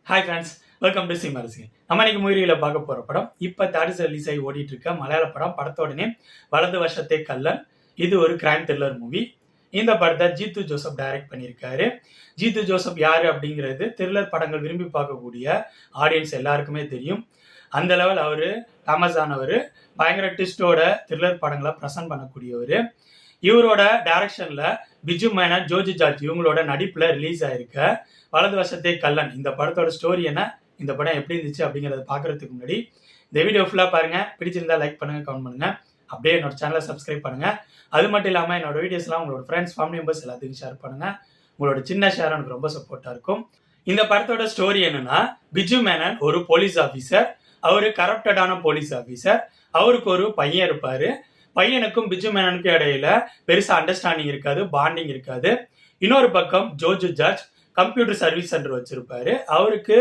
Hi friends, welcome to cinema ரசிகன். நம்ம இன்னைக்கு மூவியில் பார்க்க போகிற படம் இப்போ தேட்டர்ஸ் ரிலீஸ் ஆகி ஓடிட்டு இருக்க மலையாள படம். படத்தோட நேம் வலது வருஷத்தே கல்லன். இது ஒரு கிரைம் த்ரில்லர் மூவி. இந்த படத்தை ஜீத்து ஜோசப் டைரக்ட் பண்ணியிருக்காரு. ஜீத்து ஜோசப் யாரு அப்படிங்கிறது த்ரில்லர் படங்கள் விரும்பி பார்க்கக்கூடிய ஆடியன்ஸ் எல்லாருக்குமே தெரியும். அந்த லெவல் அவர் ஃபேமஸ் ஆனவர். பயங்கர ட்விஸ்டோட த்ரில்லர் படங்களை ப்ரெசென்ட் பண்ணக்கூடியவர். இவரோட டைரக்ஷன்ல பிஜு மேனன், ஜோஜி ஜார்ஜ் இவங்களோட நடிப்புல ரிலீஸ் ஆயிருக்க வலது வருஷத்தே கல்லன் இந்த படத்தோட ஸ்டோரி என்ன, இந்த படம் எப்படி இருந்துச்சு அப்படிங்கறத பாக்குறதுக்கு முன்னாடி இந்த வீடியோ ஃபுல்லா பாருங்க. பிடிச்சிருந்தா லைக் பண்ணுங்க, கமெண்ட் பண்ணுங்க, அப்படியே என்னோட சேனலை சப்ஸ்கிரைப் பண்ணுங்க. அது மட்டும் இல்லாம என்னோட வீடியோஸ்லாம் உங்களோட ஃப்ரெண்ட்ஸ், ஃபேமிலி மெம்பர்ஸ் எல்லாத்துக்கும் ஷேர் பண்ணுங்க. உங்களோட சின்ன ஷேர் எனக்கு ரொம்ப சப்போர்ட்டா இருக்கும். இந்த படத்தோட ஸ்டோரி என்னன்னா, பிஜு மேனன் ஒரு போலீஸ் ஆபீசர். அவரு கரப்டடான போலீஸ் ஆபீசர். அவருக்கு ஒரு பையன் இருப்பாரு. பையனுக்கும் பிஜு மேனனுக்கும் இடையில பெருசா அண்டர்ஸ்டாண்டிங் இருக்காது, பாண்டிங் இருக்காது. இன்னொரு பக்கம் Joju George computer service centre வச்சிருப்பாரு. அவருக்கு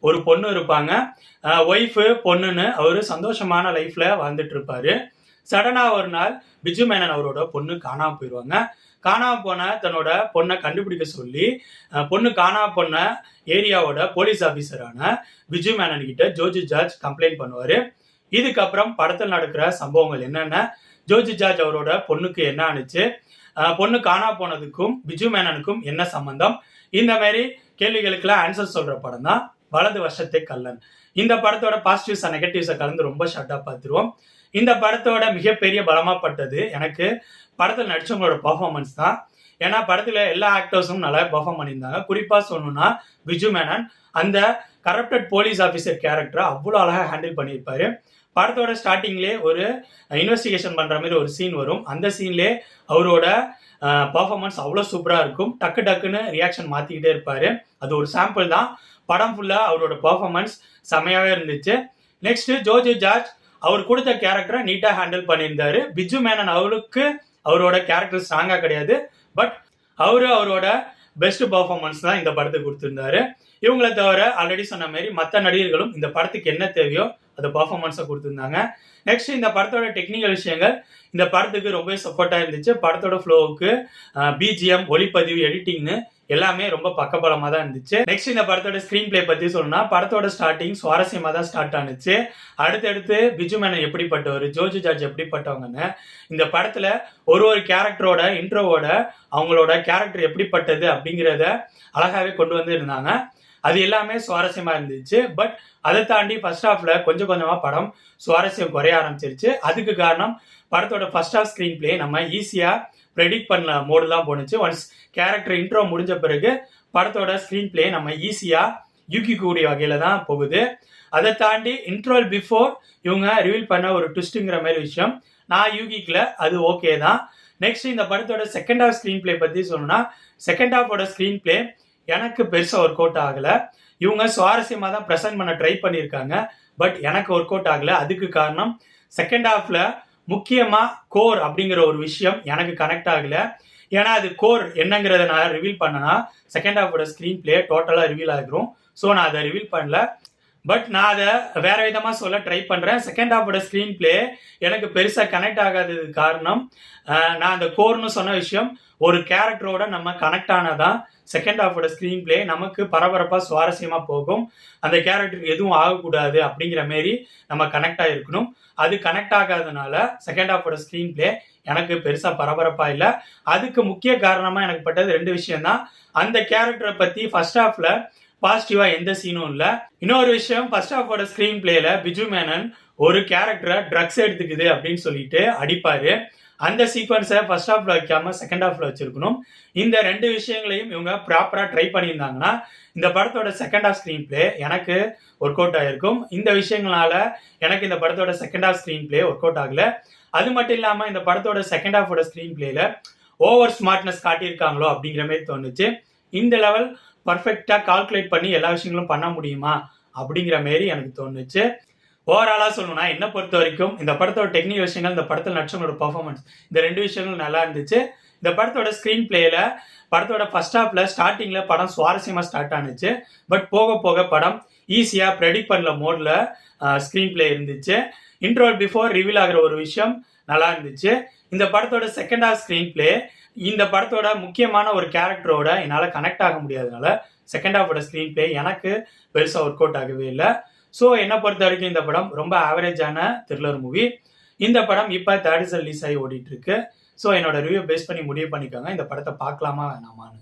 ஒரு பொண்ணு இருப்பாங்க. ஒய்ஃபு பொண்ணுன்னு அவரு சந்தோஷமான லைஃப்ல வாழ்ந்துட்டு இருப்பாரு. சடனா ஒரு நாள் பிஜு மேனன் அவரோட பொண்ணு காணாம போயிடுவாங்க. காணாம போன தன்னோட பொண்ணை கண்டுபிடிக்க சொல்லி பொண்ணு காணாம போன ஏரியாவோட போலீஸ் ஆபீசரான பிஜு மேனன் கிட்ட ஜோஜு ஜார்ஜ் கம்ப்ளைண்ட் பண்ணுவாரு. இதுக்கப்புறம் படத்தில் நடக்கிற சம்பவங்கள் என்னென்ன, ஜோஜி ஜார்ஜ் அவரோட பொண்ணுக்கு என்ன ஆனிச்சு, பொண்ணு காணா போனதுக்கும் பிஜு மேனனுக்கும் என்ன சம்பந்தம், இந்த மாதிரி கேள்விகளுக்கெல்லாம் ஆன்சர் சொல்ற படம் தான் வலது வருஷத்தே கல்லன். இந்த படத்தோட பாசிட்டிவ்ஸ் அண்ட் நெகட்டிவ்ஸை கலந்து ரொம்ப ஷார்ட்டா பார்த்துருவோம். இந்த படத்தோட மிகப்பெரிய பலமாப்பட்டது எனக்கு படத்தில் நடிச்சவங்களோட பர்ஃபார்மன்ஸ் தான். ஏன்னா படத்துல எல்லா ஆக்டர்ஸும் நல்லா பெர்ஃபார்ம் பண்ணியிருந்தாங்க. குறிப்பா சொல்லணும்னா பிஜு மேனன் அந்த கரப்டட் போலீஸ் ஆஃபீஸர் கேரக்டரை அவ்வளோ அழகாக ஹேண்டில் பண்ணியிருப்பாரு. படத்தோட ஸ்டார்டிங்லேயே ஒரு இன்வெஸ்டிகேஷன் பண்ற மாதிரி ஒரு சீன் வரும். அந்த சீன்லேயே அவரோட பர்ஃபார்மன்ஸ் அவ்வளோ சூப்பராக இருக்கும். டக்கு டக்குன்னு ரியாக்ஷன் மாற்றிக்கிட்டே இருப்பாரு. அது ஒரு சாம்பிள் தான். படம் ஃபுல்லாக அவரோட பர்ஃபார்மன்ஸ் செமையாகவே இருந்துச்சு. நெக்ஸ்ட் ஜோஜி ஜார்ஜ் அவர் கொடுத்த கேரக்டரை நீட்டாக ஹேண்டில் பண்ணியிருந்தாரு. பிஜு மேனன் அவருக்கு அவரோட கேரக்டர் ஸ்ட்ராங்காக கிடையாது, பட் அவரோட பெஸ்ட் பர்ஃபார்மன்ஸ் தான் இந்த படத்துக்கு கொடுத்துருந்தாரு. இவங்களை தவிர ஆல்ரெடி சொன்ன மாதிரி மற்ற நடிகர்களும் இந்த படத்துக்கு என்ன தேவையோ அந்த பர்ஃபார்மன்ஸை கொடுத்துருந்தாங்க. நெக்ஸ்ட் இந்த படத்தோட டெக்னிக்கல் விஷயங்கள் இந்த படத்துக்கு ரொம்பவே சப்போர்ட்டாக இருந்துச்சு. படத்தோட ஃப்ளோவுக்கு பிஜிஎம், ஒளிப்பதிவு, எடிட்டிங்னு எல்லாமே ரொம்ப பக்கபலமாக தான் இருந்துச்சு. நெக்ஸ்ட் இந்த படத்தோட ஸ்க்ரீன் பிளே பற்றி சொல்லணும்னா, படத்தோட ஸ்டார்டிங் சுவாரஸ்யமாக தான் ஸ்டார்ட் ஆனிச்சு. அடுத்தடுத்து பிஜு மேனன் எப்படிப்பட்டவர், ஜோஜு ஜார்ஜ் எப்படிப்பட்டவங்கன்னு இந்த படத்தில் ஒரு கேரக்டரோட இன்ட்ரோவோட அவங்களோட கேரக்டர் எப்படிப்பட்டது அப்படிங்கிறத அழகாகவே கொண்டு வந்து இருந்தாங்க. அது எல்லாமே சுவாரஸ்யமா இருந்துச்சு. பட் அதை தாண்டி ஃபர்ஸ்ட் ஹாஃப்ல கொஞ்சம் கொஞ்சமா படம் சுவாரஸ்யம் குறைய ஆரம்பிச்சிருச்சு. அதுக்கு காரணம் படத்தோட ஃபர்ஸ்ட் ஹாஃப் ஸ்கிரீன் பிளே நம்ம ஈஸியா ப்ரெடிக்ட் பண்ண மோடு தான் போனுச்சு. ஒன்ஸ் கேரக்டர் இன்ட்ரோ முடிஞ்ச பிறகு படத்தோட ஸ்கிரீன் பிளே நம்ம ஈஸியா யூகிக்கக்கூடிய வகையில தான் போகுது. அதை தாண்டி இன்ட்ரோல் பிஃபோர் இவங்க ரிவீல் பண்ண ஒரு ட்விஸ்ட்டுங்கிற மாதிரி விஷயம் நான் யூகிக்கல, அது ஓகே தான். நெக்ஸ்ட் இந்த படத்தோட செகண்ட் ஹாஃப் ஸ்கிரீன் பிளே பத்தி சொல்லணும்னா, செகண்ட் ஹாஃபோட ஸ்கிரீன் பிளே எனக்கு பெருசா ஒர்க் அவுட் ஆகல. இவங்க சுவாரஸ்யமா தான் ப்ரெசென்ட் பண்ண ட்ரை பண்ணியிருக்காங்க, பட் எனக்கு ஒர்க் அவுட் ஆகல. அதுக்கு காரணம் செகண்ட் ஹாஃப்ல முக்கியமா கோர் அப்படிங்கிற ஒரு விஷயம் எனக்கு கனெக்ட் ஆகல. ஏன்னா அது கோர் என்னங்கிறத நான் ரிவீல் பண்ணனா செகண்ட் ஹாஃபோட ஸ்கிரீன் பிளே டோட்டலா ரிவீல் ஆகிரும். ஸோ நான் அதை ரிவீல் பண்ணல. பட் நான் அதை வேற விதமா சொல்ல ட்ரை பண்றேன். செகண்ட் ஹாஃபோட ஸ்கிரீன் பிளே எனக்கு பெருசா கனெக்ட் ஆகாததுக்கு காரணம் நான் அந்த கோர்னு சொன்ன விஷயம் ஒரு கேரக்டரோட நம்ம கனெக்ட் ஆனதான் செகண்ட் ஹாஃபோட ஸ்கிரீன் பிளே நமக்கு பரபரப்பா சுவாரஸ்யமா போகும். அந்த கேரக்டருக்கு எதுவும் ஆகக்கூடாது அப்படிங்கிற மாரி நம்ம கனெக்ட் ஆகிருக்கணும். அது கனெக்ட் ஆகாதனால செகண்ட் ஹாஃபோட ஸ்கிரீன் பிளே எனக்கு பெருசா பரபரப்பா இல்லை. அதுக்கு முக்கிய காரணமா எனக்கு பட்டது ரெண்டு விஷயம் தான். அந்த கேரக்டரை பத்தி ஃபர்ஸ்ட் ஹாஃப்ல பாசிட்டிவா எந்த சீனும் இல்ல. இன்னொரு விஷயம், ஃபர்ஸ்ட் ஹாஃபோட ஸ்கிரீன் பிளேல பிஜு மேனன் ஒரு கேரக்டரை ட்ரக்ஸ் எடுத்துக்குது அப்படின்னு சொல்லிட்டு அடிப்பாரு. அந்த சீக்வன்ஸை ஃபர்ஸ்ட் ஹாஃப்ல வைக்காம செகண்ட் ஹாஃப்ல வச்சிருக்கணும். இந்த ரெண்டு விஷயங்களையும் இவங்க ப்ராப்பரா ட்ரை பண்ணியிருந்தாங்கன்னா இந்த படத்தோட செகண்ட் ஹாஃப் ஸ்கிரீன் பிளே எனக்கு ஒர்க் அவுட் ஆயிருக்கும். இந்த விஷயங்களால எனக்கு இந்த படத்தோட second half screen play work out ஆகல. அது மட்டும் இல்லாம இந்த படத்தோட செகண்ட் ஹாஃபோட ஸ்கிரீன் பிளேல ஓவர் ஸ்மார்ட்னஸ் காட்டியிருக்காங்களோ அப்படிங்கிற மாதிரி தோணுச்சு. இந்த லெவல் பர்ஃபெக்டா கால்குலேட் பண்ணி எல்லா விஷயங்களும் பண்ண முடியுமா அப்படிங்கிற மாதிரி எனக்கு தோணுச்சு. ஓவராலா சொல்லணும்னா என்ன பொறுத்த வரைக்கும் இந்த படத்தோட டெக்னிக்கல் விஷயங்கள், இந்த படத்தில் நடிச்சவங்களோட பர்ஃபார்மன்ஸ், இந்த ரெண்டு விஷயங்களும் நல்லா இருந்துச்சு. இந்த படத்தோட ஸ்கிரீன் பிளேல படத்தோட ஃபர்ஸ்ட் ஹாஃப்ல ஸ்டார்டிங்ல படம் சுவாரஸ்யமா ஸ்டார்ட் ஆனிச்சு. பட் போக போக படம் ஈஸியா ப்ரெடிக்ட் பண்ணல மோட்ல ஸ்கிரீன் பிளே இருந்துச்சு. இன்ட்ரோல் பிஃபோர் ரிவீல் ஆகிற ஒரு விஷயம் நல்லா இருந்துச்சு. இந்த படத்தோட செகண்ட் ஹாஃப் ஸ்கிரீன் பிளே இந்த படத்தோட முக்கியமான ஒரு கேரக்டரோட என்னால் கனெக்ட் ஆக முடியாதனால செகண்ட் ஹாஃபோட ஸ்க்ரீன் பிளே எனக்கு பெருசாக ஒர்க் அவுட் ஆகவே இல்லை. ஸோ என்னை பொறுத்த வரைக்கும் இந்த படம் ரொம்ப ஆவரேஜான த்ரில்லர் மூவி. இந்த படம் இப்போ தேட்டர்ஸில் ரிலீஸ் ஆகி ஓடிட்டு இருக்கு. ஸோ என்னோட ரிவ்யூ பேஸ் பண்ணி முடிவு பண்ணிக்கோங்க இந்த படத்தை பார்க்கலாமா வேணாமான்னு.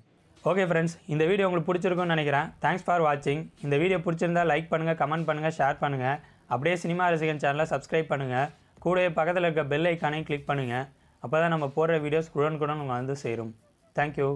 ஓகே ஃப்ரெண்ட்ஸ், இந்த வீடியோ உங்களுக்கு பிடிச்சிருக்கும்னு நினைக்கிறேன். தேங்க்ஸ் ஃபார் வாட்சிங். இந்த வீடியோ பிடிச்சிருந்தா லைக் பண்ணுங்கள், கமெண்ட் பண்ணுங்கள், ஷேர் பண்ணுங்கள். அப்படியே சினிமா ரசிகன் சேனலை சப்ஸ்கிரைப் பண்ணுங்கள். கூடவே பக்கத்தில் இருக்க பெல் ஐக்கானையும் கிளிக் பண்ணுங்கள். அப்போ தான் நம்ம போடுற வீடியோஸ் உடனுக்குடன் உங்களுக்கு வந்து சேரும். தேங்க்யூ.